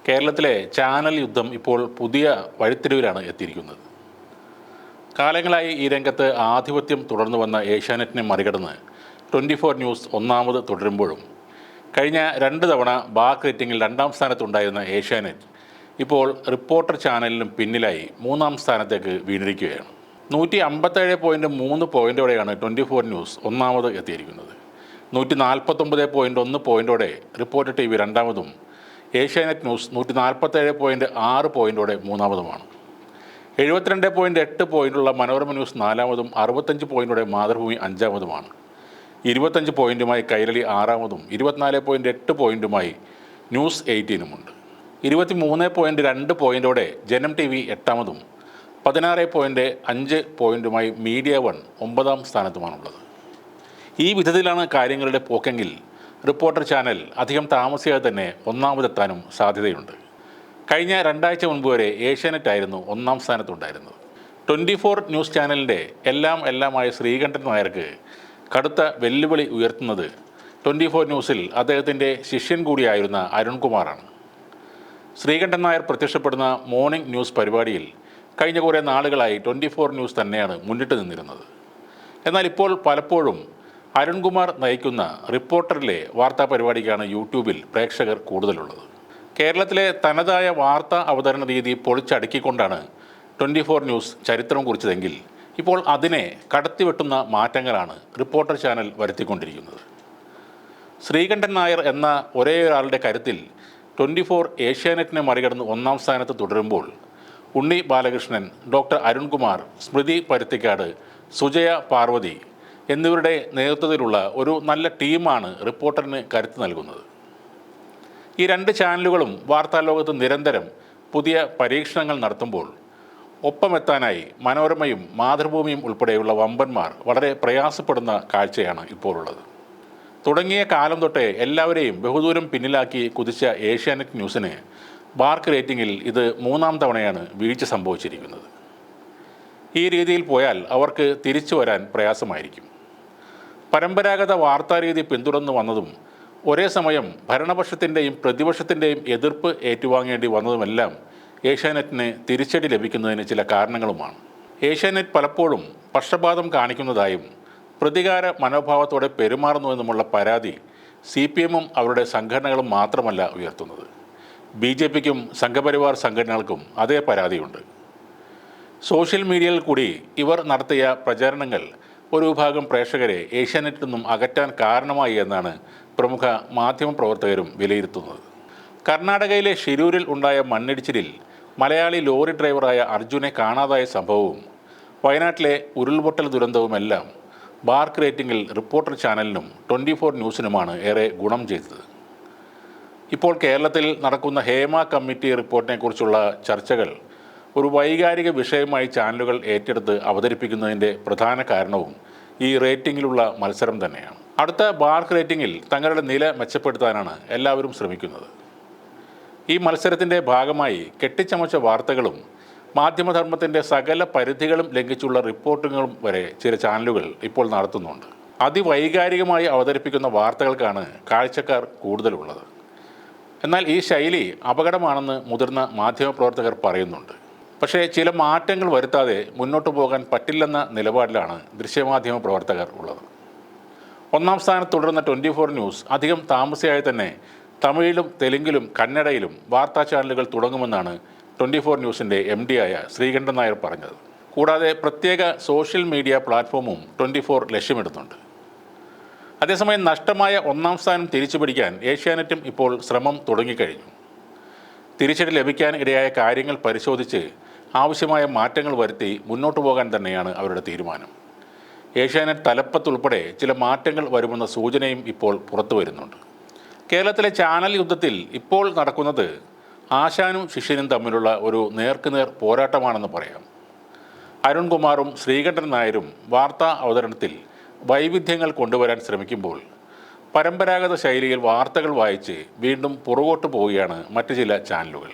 കേരളത്തിലെ ചാനൽ യുദ്ധം ഇപ്പോൾ പുതിയ വഴിത്തിരിവിലാണ് എത്തിയിരിക്കുന്നത്. കാലങ്ങളായി ഈ രംഗത്ത് ആധിപത്യം തുടർന്നു വന്ന ഏഷ്യാനെറ്റിനെ മറികടന്ന് 24 ന്യൂസ് ഒന്നാമത് തുടരുമ്പോഴും കഴിഞ്ഞ 2 തവണ ബാക്ക് റേറ്റിംഗിൽ 2-ാം സ്ഥാനത്തുണ്ടായിരുന്ന ഏഷ്യാനെറ്റ് ഇപ്പോൾ റിപ്പോർട്ടർ ചാനലിനും പിന്നിലായി 3-ാം സ്ഥാനത്തേക്ക് വീണിരിക്കുകയാണ്. 157.3 പോയിൻറ്റോടെയാണ് 24 ന്യൂസ് ഒന്നാമത് എത്തിയിരിക്കുന്നത്. 149.1 പോയിൻറ്റോടെ റിപ്പോർട്ടർ TV രണ്ടാമതും ഏഷ്യാനെറ്റ് ന്യൂസ് 147.6 പോയിൻറ്റോടെ മൂന്നാമതുമാണ്. 72.8 പോയിൻറ്റുള്ള മനോരമ ന്യൂസ് നാലാമതും 65 പോയിൻറ്റോടെ മാതൃഭൂമി അഞ്ചാമതുമാണ്. 25 പോയിൻറ്റുമായി കൈരളി ആറാമതും 24.8 പോയിൻറ്റുമായി ന്യൂസ് 18-ഉമുണ്ട്. 23.2 പോയിൻറ്റോടെ ജനം TV എട്ടാമതും 16.5 പോയിൻറ്റുമായി മീഡിയ വൺ 9-ാം സ്ഥാനത്തുമാണുള്ളത്. ഈ വിധത്തിലാണ് കാര്യങ്ങളുടെ പോക്കെങ്കിൽ റിപ്പോർട്ടർ ചാനൽ അധികം താമസിയാതെ തന്നെ ഒന്നാമതെത്താനും സാധ്യതയുണ്ട്. കഴിഞ്ഞ 2 ആഴ്ച മുൻപ് വരെ ഏഷ്യാനെറ്റ് ആയിരുന്നു 1-ാം സ്ഥാനത്തുണ്ടായിരുന്നത്. 24 ന്യൂസ് ചാനലിൻ്റെ എല്ലാമായ ശ്രീകണ്ഠൻ നായർക്ക് കടുത്ത വെല്ലുവിളി ഉയർത്തുന്നത് 24 ന്യൂസിൽ അദ്ദേഹത്തിൻ്റെ ശിഷ്യൻ കൂടിയായിരുന്ന അരുൺകുമാറാണ്. ശ്രീകണ്ഠൻ നായർ പ്രത്യക്ഷപ്പെടുന്ന മോർണിംഗ് ന്യൂസ് പരിപാടിയിൽ കഴിഞ്ഞ കുറേ നാളുകളായി 24 ന്യൂസ് തന്നെയാണ് മുന്നിട്ട് നിന്നിരുന്നത്. എന്നാൽ ഇപ്പോൾ പലപ്പോഴും അരുൺകുമാർ നയിക്കുന്ന റിപ്പോർട്ടറിലെ വാർത്താ പരിപാടിക്കാണ് യൂട്യൂബിൽ പ്രേക്ഷകർ കൂടുതലുള്ളത്. കേരളത്തിലെ തനതായ വാർത്താ അവതരണ രീതി പൊളിച്ചടുക്കിക്കൊണ്ടാണ് 24 ന്യൂസ് ചരിത്രം കുറിച്ചതെങ്കിൽ ഇപ്പോൾ അതിനെ കടത്തിവെട്ടുന്ന മാറ്റങ്ങളാണ് റിപ്പോർട്ടർ ചാനൽ വരുത്തിക്കൊണ്ടിരിക്കുന്നത്. ശ്രീകണ്ഠൻ നായർ എന്ന ഒരേ ഒരാളുടെ കരുത്തിൽ 24 ഏഷ്യാനെറ്റിനെ മറികടന്ന് 1-ാം സ്ഥാനത്ത് തുടരുമ്പോൾ ഉണ്ണി ബാലകൃഷ്ണൻ, ഡോക്ടർ അരുൺകുമാർ, സ്മൃതി പരുത്തിക്കാട്, സുജയ പാർവതി എന്നിവരുടെ നേതൃത്വത്തിലുള്ള ഒരു നല്ല ടീമാണ് റിപ്പോർട്ടറിന് കരുത്ത് നൽകുന്നത്. ഈ 2 ചാനലുകളും വാർത്താലോകത്ത് നിരന്തരം പുതിയ പരീക്ഷണങ്ങൾ നടത്തുമ്പോൾ ഒപ്പമെത്താനായി മനോരമയും മാതൃഭൂമിയും ഉൾപ്പെടെയുള്ള വമ്പന്മാർ വളരെ പ്രയാസപ്പെടുന്ന കാഴ്ചയാണ് ഇപ്പോഴുള്ളത്. തുടങ്ങിയ കാലം തൊട്ടേ എല്ലാവരെയും ബഹുദൂരം പിന്നിലാക്കി കുതിച്ച ഏഷ്യാനെറ്റ് ന്യൂസിന് ബാർക്ക് റേറ്റിംഗിൽ ഇത് 3-ാം തവണയാണ് വീഴ്ച സംഭവിച്ചിരിക്കുന്നത്. ഈ രീതിയിൽ പോയാൽ അവർക്ക് തിരിച്ചു വരാൻ പ്രയാസമായിരിക്കും. പരമ്പരാഗത വാർത്താരീതി പിന്തുടർന്നു വന്നതും ഒരേ സമയം ഭരണപക്ഷത്തിൻ്റെയും പ്രതിപക്ഷത്തിൻ്റെയും എതിർപ്പ് ഏറ്റുവാങ്ങേണ്ടി വന്നതുമെല്ലാം ഏഷ്യാനെറ്റിന് തിരിച്ചടി ലഭിക്കുന്നതിന് ചില കാരണങ്ങളുമാണ്. ഏഷ്യാനെറ്റ് പലപ്പോഴും പക്ഷപാതം കാണിക്കുന്നതായും പ്രതികാര മനോഭാവത്തോടെ പെരുമാറുന്നുവെന്നുമുള്ള പരാതി CPM-ഉം അവരുടെ സംഘടനകളും മാത്രമല്ല ഉയർത്തുന്നത്. BJP-ക്കും സംഘപരിവാർ സംഘടനകൾക്കും അതേ പരാതിയുണ്ട്. സോഷ്യൽ മീഡിയയിൽ കൂടി ഇവർ നടത്തിയ പ്രചാരണങ്ങൾ ഒരു വിഭാഗം പ്രേക്ഷകരെ ഏഷ്യാനെറ്റിൽ നിന്നും അകറ്റാൻ കാരണമായി എന്നാണ് പ്രമുഖ മാധ്യമപ്രവർത്തകരും വിലയിരുത്തുന്നത്. കർണാടകയിലെ ഷിരൂരിൽ ഉണ്ടായ മണ്ണിടിച്ചിലിൽ മലയാളി ലോറി ഡ്രൈവറായ അർജുനെ കാണാതായ സംഭവവും വയനാട്ടിലെ ഉരുൾപൊട്ടൽ ദുരന്തവുമെല്ലാം ബാർക്ക് റേറ്റിംഗിൽ റിപ്പോർട്ടർ ചാനലിനും 24 ന്യൂസിനുമാണ് ഏറെ ഗുണം ചെയ്തത്. ഇപ്പോൾ കേരളത്തിൽ നടക്കുന്ന ഹേമ കമ്മിറ്റി റിപ്പോർട്ടിനെക്കുറിച്ചുള്ള ചർച്ചകൾ ഒരു വൈകാരിക വിഷയമായി ചാനലുകൾ ഏറ്റെടുത്ത് അവതരിപ്പിക്കുന്നതിൻ്റെ പ്രധാന കാരണവും ഈ റേറ്റിംഗിലുള്ള മത്സരം തന്നെയാണ്. അടുത്ത ബാർക്ക് റേറ്റിംഗിൽ തങ്ങളുടെ നില മെച്ചപ്പെടുത്താനാണ് എല്ലാവരും ശ്രമിക്കുന്നത്. ഈ മത്സരത്തിൻ്റെ ഭാഗമായി കെട്ടിച്ചമച്ച വാർത്തകളും മാധ്യമധർമ്മത്തിൻ്റെ സകല പരിധികളും ലംഘിച്ചുള്ള റിപ്പോർട്ടിങ്ങുകളും വരെ ചില ചാനലുകൾ ഇപ്പോൾ നടത്തുന്നുണ്ട്. അതിവൈകാരികമായി അവതരിപ്പിക്കുന്ന വാർത്തകൾക്കാണ് കാഴ്ചക്കാർ കൂടുതലുള്ളത്. എന്നാൽ ഈ ശൈലി അപകടമാണെന്ന് മുതിർന്ന മാധ്യമപ്രവർത്തകർ പറയുന്നുണ്ട്. പക്ഷേ ചില മാറ്റങ്ങൾ വരുത്താതെ മുന്നോട്ട് പോകാൻ പറ്റില്ലെന്ന നിലപാടിലാണ് ദൃശ്യമാധ്യമ പ്രവർത്തകർ ഉള്ളത്. 1-ാം സ്ഥാനത്ത് തുടരുന്ന 24 ന്യൂസ് അധികം താമസിയാതെ തന്നെ തമിഴിലും തെലുങ്കിലും കന്നഡയിലും വാർത്താ ചാനലുകൾ തുടങ്ങുമെന്നാണ് 24 ന്യൂസിൻ്റെ MD ആയ ശ്രീകണ്ഠൻ നായർ പറഞ്ഞത്. കൂടാതെ പ്രത്യേക സോഷ്യൽ മീഡിയ പ്ലാറ്റ്ഫോമും 24 ലക്ഷ്യമിടുന്നുണ്ട്. അതേസമയം നഷ്ടമായ 1-ാം സ്ഥാനം തിരിച്ചു പിടിക്കാൻ ഏഷ്യാനെറ്റും ഇപ്പോൾ ശ്രമം തുടങ്ങിക്കഴിഞ്ഞു. തിരിച്ചടി ലഭിക്കാൻ ഇടയായ കാര്യങ്ങൾ പരിശോധിച്ച് ആവശ്യമായ മാറ്റങ്ങൾ വരുത്തി മുന്നോട്ട് പോകാൻ തന്നെയാണ് അവരുടെ തീരുമാനം. ഏഷ്യാനെറ്റ് തലപ്പത്തുൾപ്പെടെ ചില മാറ്റങ്ങൾ വരുമെന്ന സൂചനയും ഇപ്പോൾ പുറത്തു വരുന്നുണ്ട്. കേരളത്തിലെ ചാനൽ യുദ്ധത്തിൽ ഇപ്പോൾ നടക്കുന്നത് ആശാനും ശിഷ്യനും തമ്മിലുള്ള ഒരു നേർക്കുനേർ പോരാട്ടമാണെന്ന് പറയാം. അരുൺകുമാറും ശ്രീകണ്ഠൻ നായരും വാർത്താ അവതരണത്തിൽ വൈവിധ്യങ്ങൾ കൊണ്ടുവരാൻ ശ്രമിക്കുമ്പോൾ പരമ്പരാഗത ശൈലിയിൽ വാർത്തകൾ വായിച്ച് വീണ്ടും പുറകോട്ട് പോവുകയാണ് മറ്റു ചില ചാനലുകൾ.